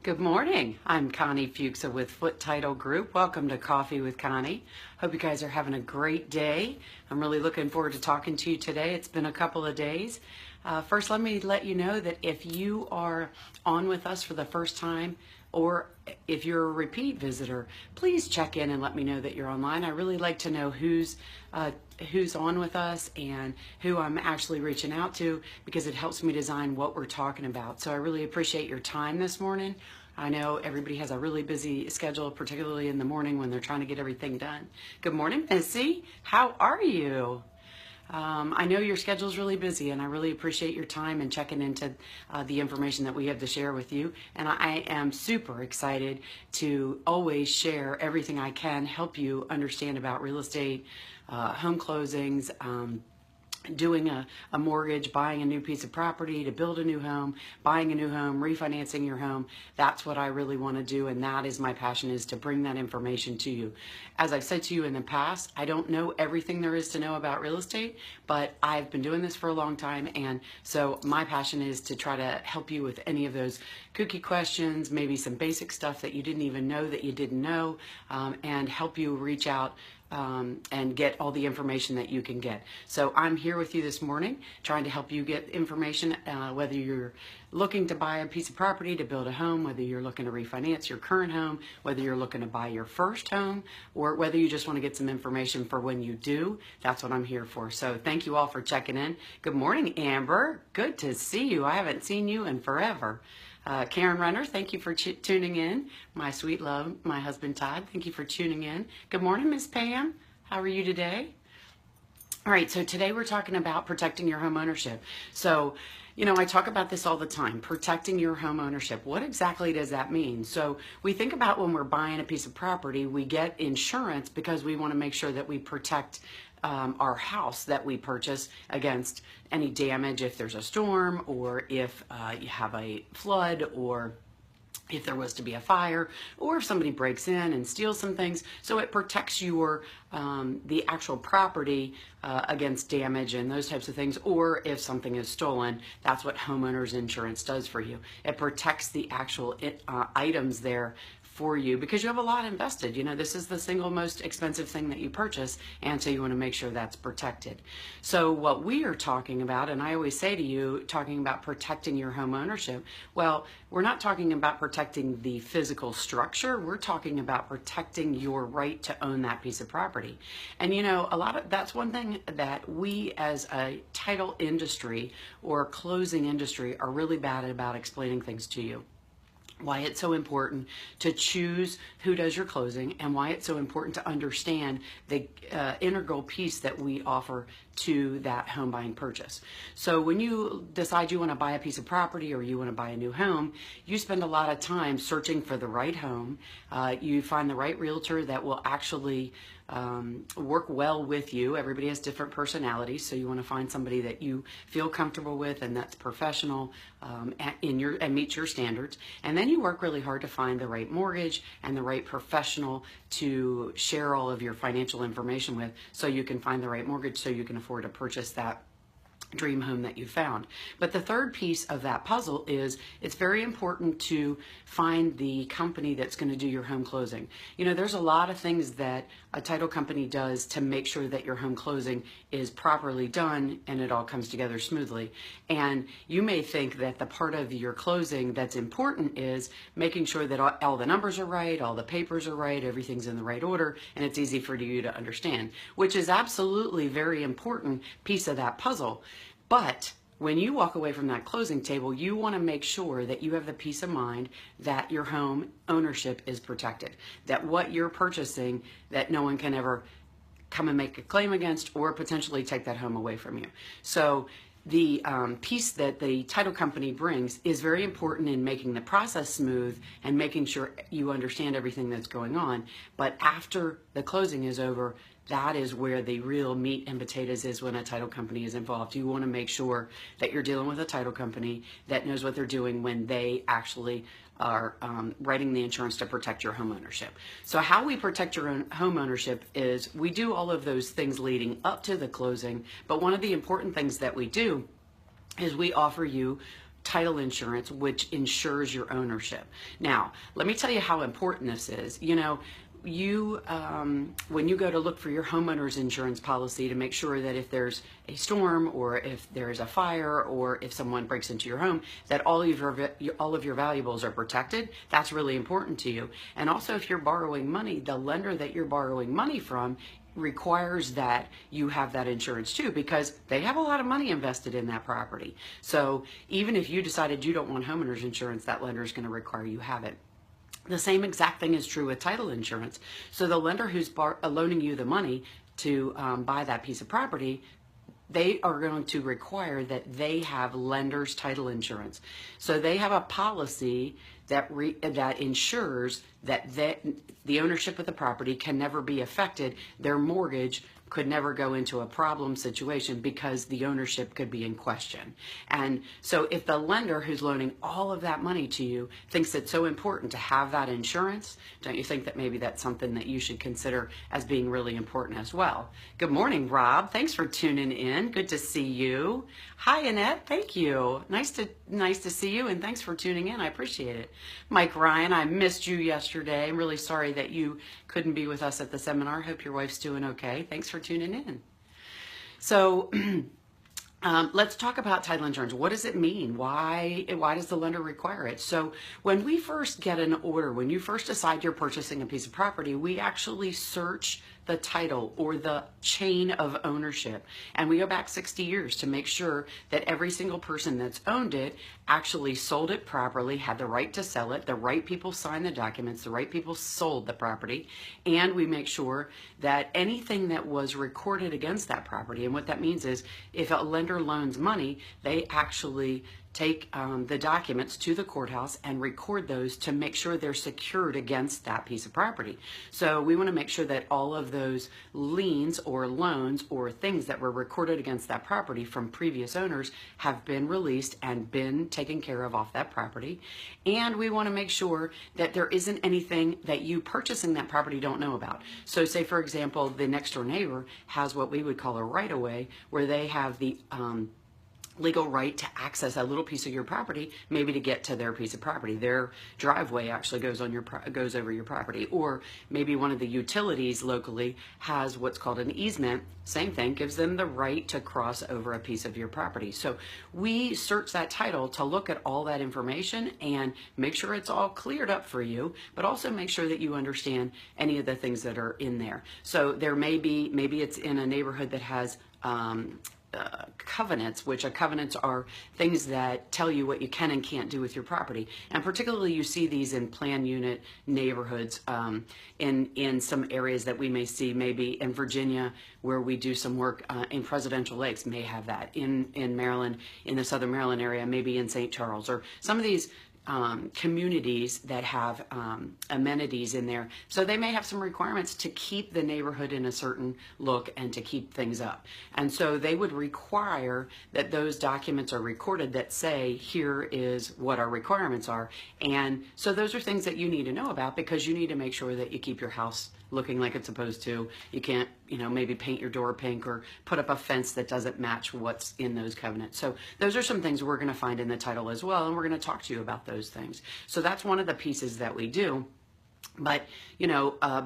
Good morning. I'm Connie Foote with Foote Title Group. Welcome to Coffee with Connie. Hope you guys are having a great day. I'm really looking forward to talking to you today. It's been a couple of days. First, let me let you know that if you are on with us for the first time, or if you're a repeat visitor, please check in and let me know that you're online. I really like to know who's on with us and who I'm actually reaching out to, because it helps me design what we're talking about. So I really appreciate your time this morning. I know everybody has a really busy schedule, particularly in the morning when they're trying to get everything done. Good morning, Missy. How are you? I know your schedule is really busy, and I really appreciate your time and checking into the information that we have to share with you. And I am super excited to always share everything I can, help you understand about real estate, home closings, doing a mortgage, buying a new piece of property to build a new home, buying a new home, refinancing your home. That's what I really want to do, and that is my passion, is to bring that information to you. As I've said to you in the past, I don't know everything there is to know about real estate, but I've been doing this for a long time, and so my passion is to try to help you with any of those kooky questions, maybe some basic stuff that you didn't even know that you didn't know, and help you reach out and get all the information that you can get. So I'm here with you this morning trying to help you get information, whether you're looking to buy a piece of property to build a home, whether you're looking to refinance your current home, whether you're looking to buy your first home, or whether you just want to get some information for when you do. That's what I'm here for. So thank you all for checking in. Good morning, Amber. Good to see you. I haven't seen you in forever. Karen Renner, thank you for tuning in. My sweet love, my husband Todd, thank you for tuning in. Good morning, Miss Pam. How are you today? All right, so today we're talking about protecting your home ownership. So, you know, I talk about this all the time, protecting your home ownership. What exactly does that mean? So we think about when we're buying a piece of property, we get insurance because we want to make sure that we protect our house that we purchase against any damage if there's a storm, or if you have a flood, or if there was to be a fire, or if somebody breaks in and steals some things. So it protects your the actual property against damage and those types of things, or if something is stolen. That's what homeowners insurance does for you. It protects the actual items there for you, because you have a lot invested. You know, this is the single most expensive thing that you purchase, and so you want to make sure that's protected. So what we are talking about, and I always say to you, talking about protecting your home ownership, well, we're not talking about protecting the physical structure. We're talking about protecting your right to own that piece of property. And you know, that's one thing that we as a title industry or closing industry are really bad about explaining things to you. Why it's so important to choose who does your closing, and why it's so important to understand the integral piece that we offer to that home buying purchase. So when you decide you want to buy a piece of property or you want to buy a new home, you spend a lot of time searching for the right home. You find the right realtor that will actually work well with you. Everybody has different personalities, so you want to find somebody that you feel comfortable with and that's professional and meets your standards. And then you work really hard to find the right mortgage and the right professional to share all of your financial information with, so you can find the right mortgage so you can afford to purchase that dream home that you found. But the third piece of that puzzle is it's very important to find the company that's going to do your home closing. You know, there's a lot of things that a title company does to make sure that your home closing is properly done and it all comes together smoothly. And you may think that the part of your closing that's important is making sure that all the numbers are right, all the papers are right, everything's in the right order, and it's easy for you to understand, which is absolutely a very important piece of that puzzle. But when you walk away from that closing table, you want to make sure that you have the peace of mind that your home ownership is protected, that what you're purchasing, that no one can ever come and make a claim against or potentially take that home away from you. So the piece that the title company brings is very important in making the process smooth and making sure you understand everything that's going on. But after the closing is over, that is where the real meat and potatoes is when a title company is involved. You want to make sure that you're dealing with a title company that knows what they're doing when they actually are writing the insurance to protect your home ownership. So how we protect your own home ownership is we do all of those things leading up to the closing, but one of the important things that we do is we offer you title insurance, which ensures your ownership. Now, let me tell you how important this is. You when you go to look for your homeowner's insurance policy to make sure that if there's a storm or if there's a fire or if someone breaks into your home, that all of your valuables are protected, that's really important to you. And also, if you're borrowing money, the lender that you're borrowing money from requires that you have that insurance too, because they have a lot of money invested in that property. So even if you decided you don't want homeowners insurance, that lender is going to require you have it. The same exact thing is true with title insurance. So the lender who's loaning you the money to buy that piece of property, they are going to require that they have lender's title insurance. So they have a policy that ensures that the ownership of the property can never be affected. Their mortgage could never go into a problem situation because the ownership could be in question. And so if the lender who's loaning all of that money to you thinks it's so important to have that insurance, don't you think that maybe that's something that you should consider as being really important as well? Good morning, Rob. Thanks for tuning in. Good to see you. Hi, Annette. Thank you. Nice to see you, and thanks for tuning in. I appreciate it. Mike Ryan, I missed you yesterday. I'm really sorry that you couldn't be with us at the seminar. Hope your wife's doing okay. Thanks for tuning in. So let's talk about title insurance. What does it mean? Why does the lender require it? So when we first get an order, when you first decide you're purchasing a piece of property, we actually search the title or the chain of ownership. And we go back 60 years to make sure that every single person that's owned it actually sold it properly, had the right to sell it, the right people signed the documents, the right people sold the property, and we make sure that anything that was recorded against that property, and what that means is if a lender loans money, they actually take the documents to the courthouse and record those to make sure they're secured against that piece of property. So we want to make sure that all of those liens or loans or things that were recorded against that property from previous owners have been released and been taken care of off that property. And we want to make sure that there isn't anything that you purchasing that property don't know about. So say, for example, the next door neighbor has what we would call a right-of-way, where they have the legal right to access a little piece of your property, maybe to get to their piece of property. Their driveway actually goes over your property, or maybe one of the utilities locally has what's called an easement. Same thing, gives them the right to cross over a piece of your property. So we search that title to look at all that information and make sure it's all cleared up for you, but also make sure that you understand any of the things that are in there. So there maybe it's in a neighborhood that has covenants, which covenants are things that tell you what you can and can't do with your property. And particularly you see these in plan unit neighborhoods in some areas that we may see, maybe in Virginia where we do some work in Presidential Lakes may have that. In Maryland, in the Southern Maryland area, maybe in St. Charles, or some of these communities that have amenities in there. So they may have some requirements to keep the neighborhood in a certain look and to keep things up. And so they would require that those documents are recorded that say, here is what our requirements are. And so those are things that you need to know about, because you need to make sure that you keep your house looking like it's supposed to. You can't, maybe paint your door pink or put up a fence that doesn't match what's in those covenants. So those are some things we're going to find in the title as well, and we're going to talk to you about those things. So that's one of the pieces that we do. But,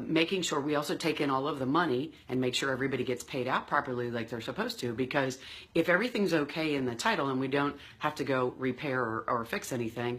making sure we also take in all of the money and make sure everybody gets paid out properly like they're supposed to, because if everything's okay in the title and we don't have to go repair or fix anything,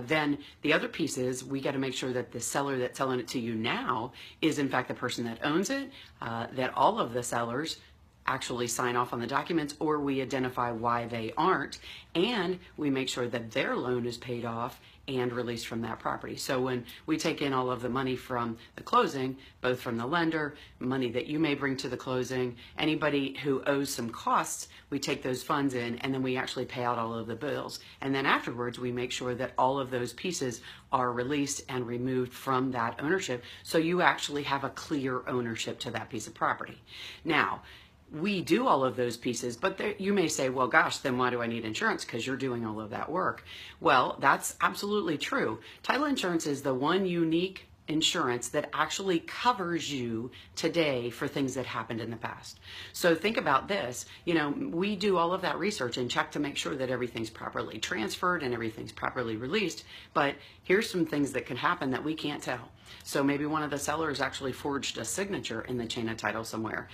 then the other piece is we got to make sure that the seller that's selling it to you now is in fact the person that owns it, that all of the sellers actually sign off on the documents, or we identify why they aren't, and we make sure that their loan is paid off and released from that property. So when we take in all of the money from the closing, both from the lender, money that you may bring to the closing, anybody who owes some costs, we take those funds in and then we actually pay out all of the bills. And then afterwards, we make sure that all of those pieces are released and removed from that ownership, so you actually have a clear ownership to that piece of property. Now, we do all of those pieces, but you may say, well, gosh, then why do I need insurance? Because you're doing all of that work. Well, that's absolutely true. Title insurance is the one unique insurance that actually covers you today for things that happened in the past. So think about this, we do all of that research and check to make sure that everything's properly transferred and everything's properly released, but here's some things that could happen that we can't tell. So maybe one of the sellers actually forged a signature in the chain of title somewhere.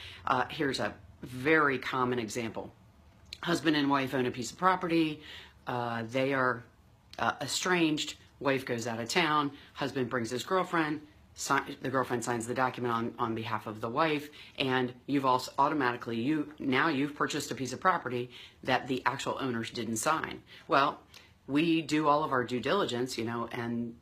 Here's a very common example. Husband and wife own a piece of property. They are estranged. Wife goes out of town, husband brings his girlfriend, the girlfriend signs the document on behalf of the wife, and you've also automatically, you've purchased a piece of property that the actual owners didn't sign. Well, we do all of our due diligence, and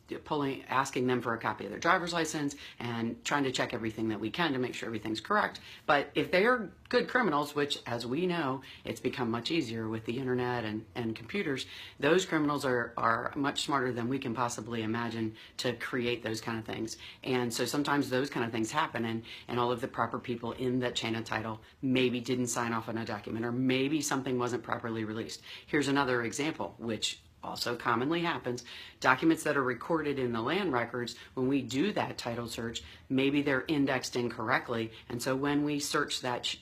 asking them for a copy of their driver's license and trying to check everything that we can to make sure everything's correct. But if they are good criminals, which as we know, it's become much easier with the internet and computers, those criminals are much smarter than we can possibly imagine to create those kind of things. And so sometimes those kind of things happen, and all of the proper people in that chain of title maybe didn't sign off on a document, or maybe something wasn't properly released. Here's another example, which also commonly happens. Documents that are recorded in the land records, when we do that title search, maybe they're indexed incorrectly, and so when we search that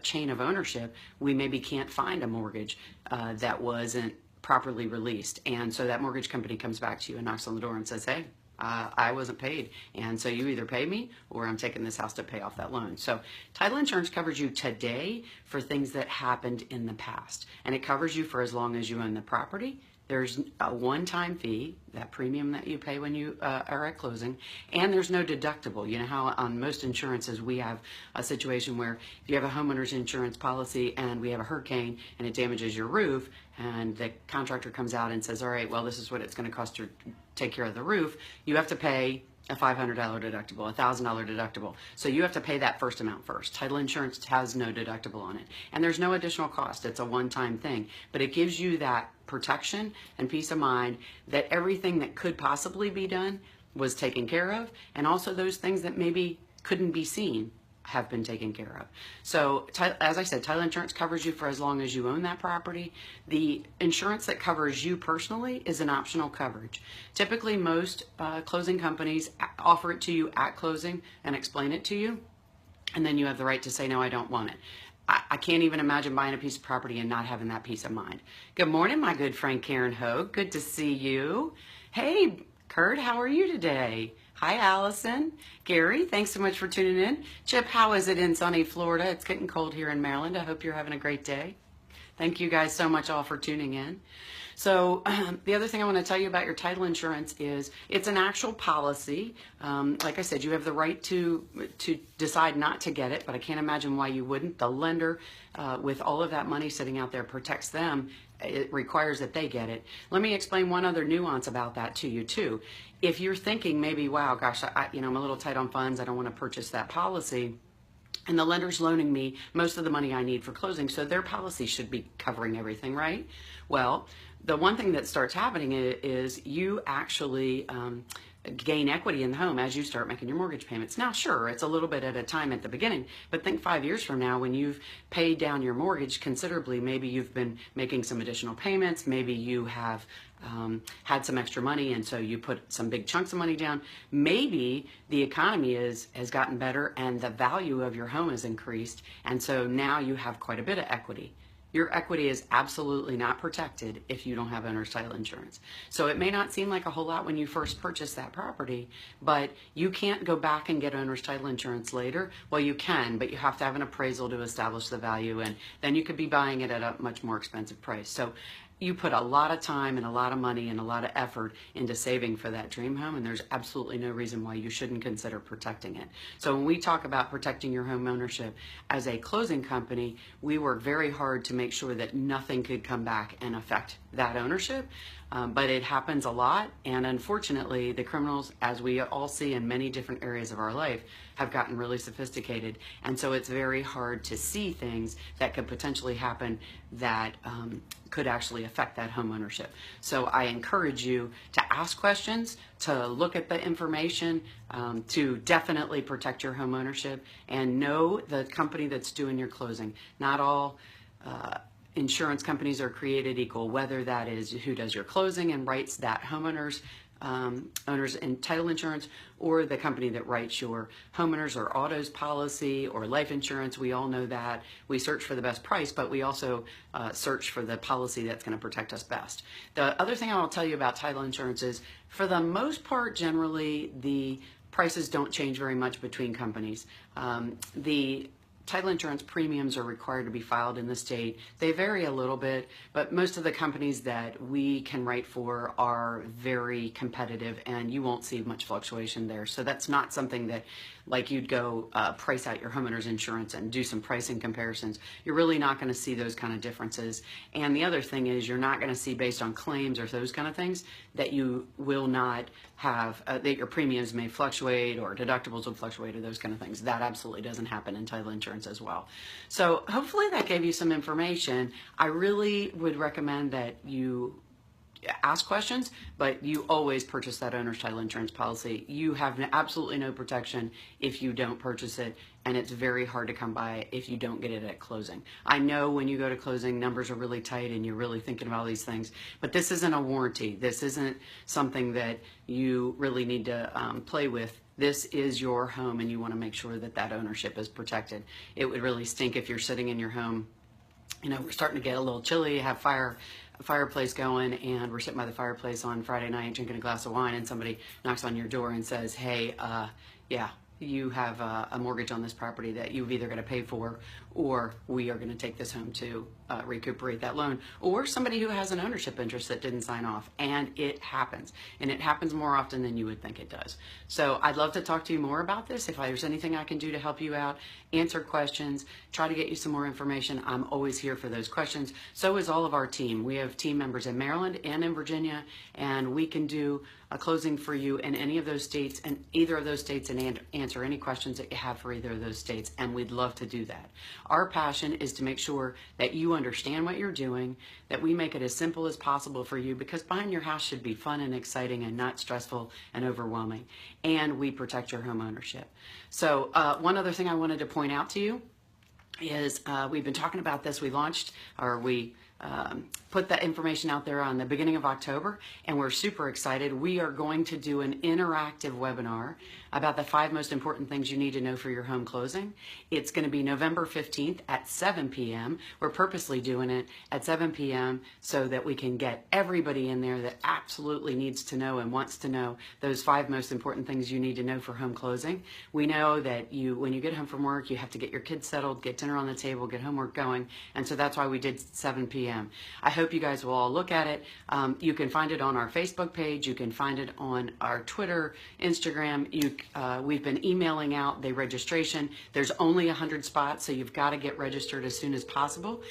chain of ownership, we maybe can't find a mortgage that wasn't properly released. And so that mortgage company comes back to you and knocks on the door and says, hey, I wasn't paid, and so you either pay me or I'm taking this house to pay off that loan. So title insurance covers you today for things that happened in the past, and it covers you for as long as you own the property. There's a one-time fee, that premium that you pay when you are at closing, and there's no deductible. You know how on most insurances we have a situation where if you have a homeowner's insurance policy and we have a hurricane and it damages your roof, and the contractor comes out and says, all right, well, this is what it's going to cost to take care of the roof, you have to pay a $500 deductible, a $1,000 deductible. So you have to pay that first amount first. Title insurance has no deductible on it. And there's no additional cost. It's a one-time thing. But it gives you that protection and peace of mind that everything that could possibly be done was taken care of. And also those things that maybe couldn't be seen have been taken care of. So as I said, title insurance covers you for as long as you own that property. The insurance that covers you personally is an optional coverage. Typically most closing companies offer it to you at closing and explain it to you, and then you have the right to say, no, I don't want it. I can't even imagine buying a piece of property and not having that peace of mind. Good morning, my good friend Karen Hogue. Good to see you. Hey, Kurt, how are you today? Hi, Allison. Gary, thanks so much for tuning in. Chip, how is it in sunny Florida? It's getting cold here in Maryland. I hope you're having a great day. Thank you guys so much all for tuning in. So the other thing I want to tell you about your title insurance is it's an actual policy. Like I said, you have the right to decide not to get it, but I can't imagine why you wouldn't. The lender, with all of that money sitting out there, protects them. It requires that they get it. Let me explain one other nuance about that to you too. If you're thinking maybe, wow, gosh, I'm a little tight on funds, I don't want to purchase that policy, and the lender's loaning me most of the money I need for closing, so their policy should be covering everything, right? Well, the one thing that starts happening is you actually gain equity in the home as you start making your mortgage payments. Now, sure, it's a little bit at a time at the beginning, but think 5 years from now when you've paid down your mortgage considerably, maybe you've been making some additional payments, maybe you have had some extra money and so you put some big chunks of money down. Maybe the economy has gotten better and the value of your home has increased, and so now you have quite a bit of equity. Your equity is absolutely not protected if you don't have owner's title insurance. So it may not seem like a whole lot when you first purchase that property, but you can't go back and get owner's title insurance later. Well, you can, but you have to have an appraisal to establish the value, and then you could be buying it at a much more expensive price. So you put a lot of time and a lot of money and a lot of effort into saving for that dream home, and there's absolutely no reason why you shouldn't consider protecting it. So when we talk about protecting your home ownership, as a closing company, we work very hard to make sure that nothing could come back and affect that ownership. But it happens a lot, and unfortunately the criminals, as we all see in many different areas of our life, have gotten really sophisticated, and so it's very hard to see things that could potentially happen that could actually affect that home ownership. So I encourage you to ask questions, to look at the information, to definitely protect your home ownership, and know the company that's doing your closing. Not all insurance companies are created equal, whether that is who does your closing and writes that homeowner's owners and title insurance, or the company that writes your homeowners or autos policy or life insurance. We all know that. We search for the best price, but we also search for the policy that's going to protect us best. The other thing I will tell you about title insurance is, for the most part, generally, the prices don't change very much between companies. The title insurance premiums are required to be filed in the state. They vary a little bit, but most of the companies that we can write for are very competitive, and you won't see much fluctuation there. So that's not something that, like, you'd go price out your homeowner's insurance and do some pricing comparisons. You're really not going to see those kind of differences. And the other thing is, you're not going to see, based on claims or those kind of things, that you will not have, that your premiums may fluctuate or deductibles will fluctuate or those kind of things. That absolutely doesn't happen in title insurance as well. So hopefully that gave you some information. I really would recommend that you ask questions, but you always purchase that owner's title insurance policy. You have absolutely no protection if you don't purchase it, and it's very hard to come by if you don't get it at closing. I know when you go to closing, numbers are really tight and you're really thinking about all these things, but this isn't a warranty. This isn't something that you really need to play with. This is your home, and you want to make sure that that ownership is protected. It would really stink if you're sitting in your home, you know, we're starting to get a little chilly, have fireplace going, and we're sitting by the fireplace on Friday night drinking a glass of wine, and somebody knocks on your door and says, hey, yeah, you have a mortgage on this property that you've either got to pay for, or we are going to take this home to recuperate that loan, or somebody who has an ownership interest that didn't sign off. And it happens, and it happens more often than you would think it does. So I'd love to talk to you more about this. If there's anything I can do to help you out, answer questions, try to get you some more information, I'm always here for those questions. So is all of our team. We have team members in Maryland and in Virginia, and we can do a closing for you in any of those states, and either of those states, and answer any questions that you have for either of those states, and we'd love to do that. Our passion is to make sure that you understand what you're doing, that we make it as simple as possible for you, because buying your house should be fun and exciting and not stressful and overwhelming, and we protect your home ownership. So one other thing I wanted to point out to you is we've been talking about this. We put that information out there on the beginning of October, and we're super excited. We are going to do an interactive webinar about the 5 most important things you need to know for your home closing. It's going to be November 15th at 7 p.m. We're purposely doing it at 7 p.m. so that we can get everybody in there that absolutely needs to know and wants to know those 5 most important things you need to know for home closing. We know that when you get home from work, you have to get your kids settled, get dinner on the table, get homework going, and so that's why we did 7 p.m. I hope you guys will all look at it. You can find it on our Facebook page. You can find it on our Twitter, Instagram. We've been emailing out the registration. There's only 100 spots, so you've got to get registered as soon as possible.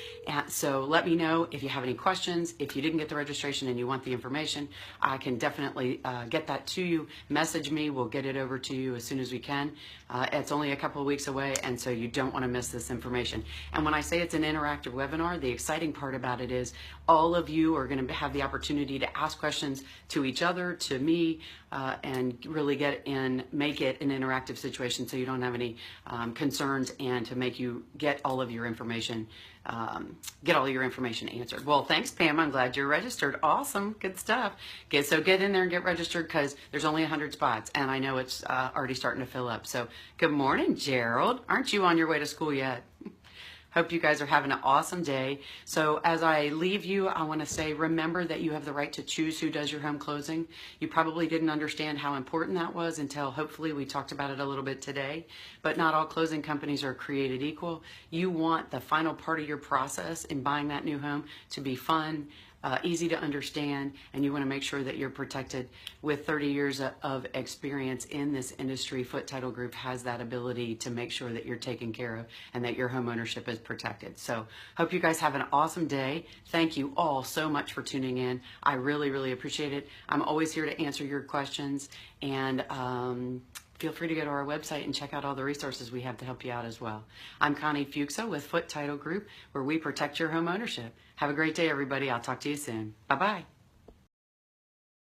So let me know if you have any questions. If you didn't get the registration and you want the information, I can definitely get that to you. Message me. We'll get it over to you as soon as we can. It's only a couple of weeks away, and so you don't want to miss this information. And when I say it's an interactive webinar, the exciting part about it is all of you are going to have the opportunity to ask questions to each other, to me, and really make it an interactive situation so you don't have any concerns, and to make you get all of your information answered. Well, thanks, Pam. I'm glad you're registered. Awesome. Good stuff. So get in there and get registered, because there's only 100 spots, and I know it's already starting to fill up. So good morning, Gerald. Aren't you on your way to school yet? Hope you guys are having an awesome day. So as I leave you, I want to say, remember that you have the right to choose who does your home closing. You probably didn't understand how important that was until hopefully we talked about it a little bit today. But not all closing companies are created equal. You want the final part of your process in buying that new home to be fun, easy to understand, and you want to make sure that you're protected. With 30 years of experience in this industry, Foote Title Group has that ability to make sure that you're taken care of and that your home ownership is protected. So hope you guys have an awesome day. Thank you all so much for tuning in. I really, really appreciate it. I'm always here to answer your questions, and feel free to go to our website and check out all the resources we have to help you out as well. I'm Connie Foote with Foote Title Group, where we protect your home ownership. Have a great day, everybody. I'll talk to you soon. Bye-bye.